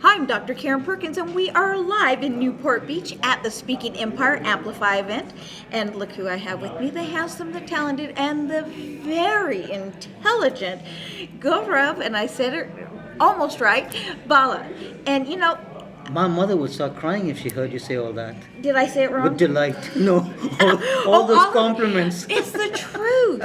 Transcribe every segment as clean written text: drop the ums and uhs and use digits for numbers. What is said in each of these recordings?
Hi, I'm Dr. Karen Perkins, and we are live in Newport Beach at the Speaking Empire Amplify event. And look who I have with me, the handsome, the talented, and the very intelligent Gaurav, and I said it almost right, Bhalla. And My mother would start crying if she heard you say all that. did I say it wrong? With delight. No, all those compliments. It's the truth.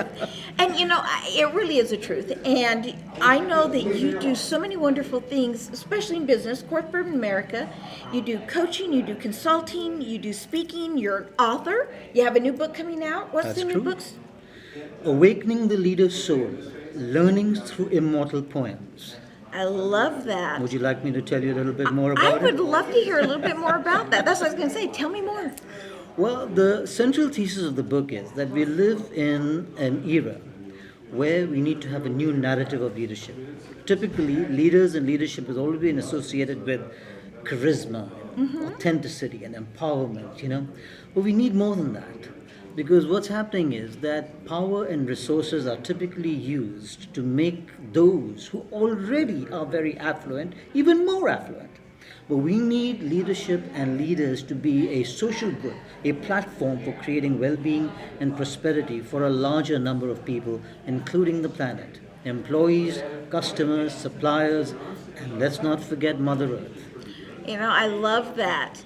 And it really is the truth. And I know that you do so many wonderful things, especially in business, corporate America. You do coaching, you do consulting, you do speaking, you're an author. You have a new book coming out. What's That's the new true. book's? Awakening the Leader's Soul, Learnings Through Immortal Poems. I love that. Would you like me to tell you a little bit more I about would it? love to hear a little bit more about that. That's what I was going to say. Tell me more. Well, the central thesis of the book is that we live in an era where we need to have a new narrative of leadership. Typically, leaders and leadership has always been associated with charisma, authenticity, and empowerment. But we need more than that. Because what's happening is that power and resources are typically used to make those who already are very affluent even more affluent. But we need leadership and leaders to be a social good, a platform for creating well being and prosperity for a larger number of people, including the planet. Employees, customers, suppliers, and let's not forget Mother Earth. I love that.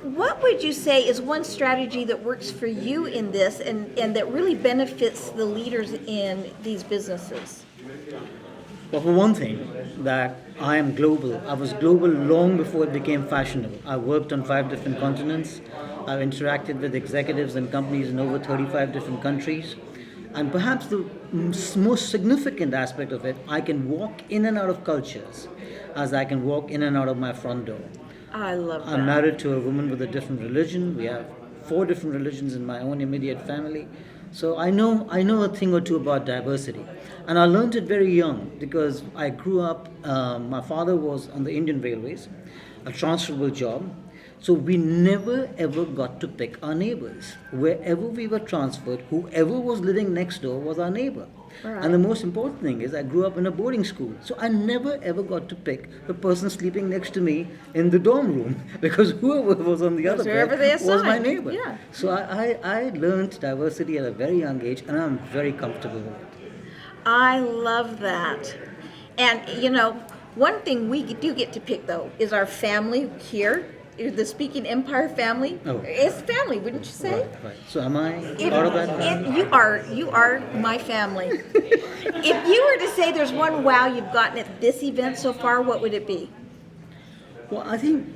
What would you say is one strategy that works for you in this and that really benefits the leaders in these businesses? Well, for one thing, that I am global. I was global long before it became fashionable. I worked on 5 different continents. I've interacted with executives and companies in over 35 different countries. And perhaps the most significant aspect of it, I can walk in and out of cultures as I can walk in and out of my front door. I love that. I'm married to a woman with a different religion. We have 4 different religions in my own immediate family. So I know a thing or two about diversity. And I learned it very young because I grew up, my father was on the Indian Railways, a transferable job. So we never ever got to pick our neighbors. Wherever we were transferred, whoever was living next door was our neighbor. Right. And the most important thing is I grew up in a boarding school. So I never ever got to pick the person sleeping next to me in the dorm room because whoever was on the other whoever bed they was my assigned. neighbor. Yeah. So I learned diversity at a very young age and I'm very comfortable with it. I love that. And one thing we do get to pick though is our family here, the Speaking Empire family. Oh. It's family, wouldn't you say? Right. So am I part of that family? You are my family. If you were to say there's one wow you've gotten at this event so far, what would it be? Well, I think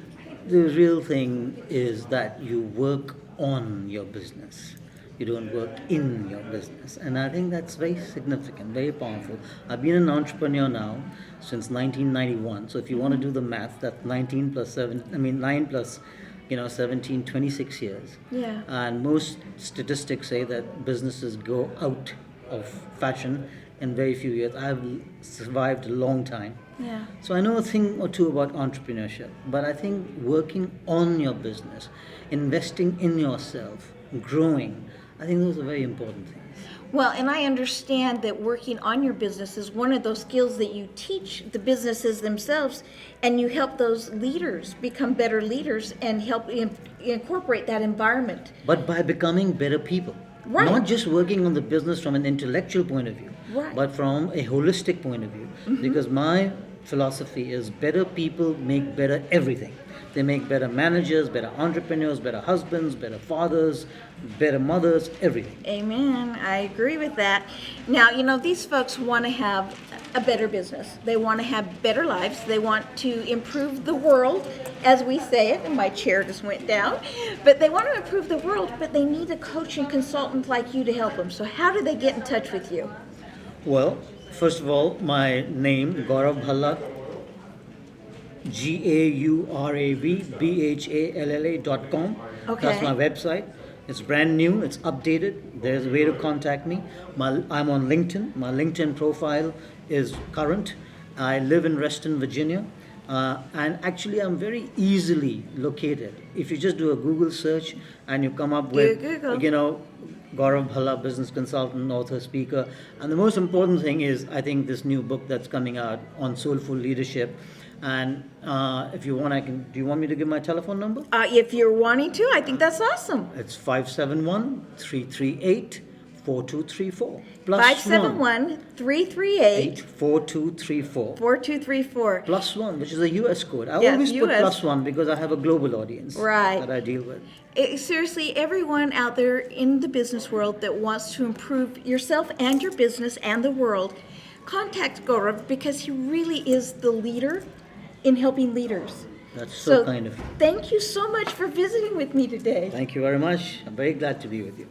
the real thing is that you work on your business. You don't work in your business. And I think that's very significant, very powerful. I've been an entrepreneur now since 1991. So if you want to do the math, that's 9 plus 17, 26 years. Yeah. And most statistics say that businesses go out of fashion in very few years. I've survived a long time. Yeah. So I know a thing or two about entrepreneurship, but I think working on your business, investing in yourself, growing, I think those are very important things. Well, and I understand that working on your business is one of those skills that you teach the businesses themselves, and you help those leaders become better leaders and help incorporate that environment. But by becoming better people. Right. Not just working on the business from an intellectual point of view, Right. but from a holistic point of view. Because my philosophy is better people make better everything. They make better managers, better entrepreneurs, better husbands, better fathers, better mothers, everything. Amen. I agree with that. Now, these folks want to have a better business. They want to have better lives. They want to improve the world, as we say it, and my chair just went down. But they want to improve the world, but they need a coach and consultant like you to help them. So how do they get in touch with you? Well, first of all, my name, Gaurav Bhalla, GauravBhalla.com. Okay. That's my website. It's brand new, it's updated. There's a way to contact me. I'm on LinkedIn. My LinkedIn profile is current. I live in Reston, Virginia. And actually, I'm very easily located. If you just do a Google search and you come up with, Google. Gaurav Bhalla, business consultant, author, speaker. And the most important thing is, I think, this new book that's coming out on soulful leadership. And if you want, do you want me to give my telephone number? If you're wanting to, I think that's awesome. It's 571-338-4234. Plus 571-338 4234. 4234. Plus one, which is a US code. I Yes, always put US. plus one because I have a global audience Right. that I deal with. Seriously, everyone out there in the business world that wants to improve yourself and your business and the world, contact Gaurav because he really is the leader in helping leaders. That's so kind of you. Thank you so much for visiting with me today. Thank you very much. I'm very glad to be with you.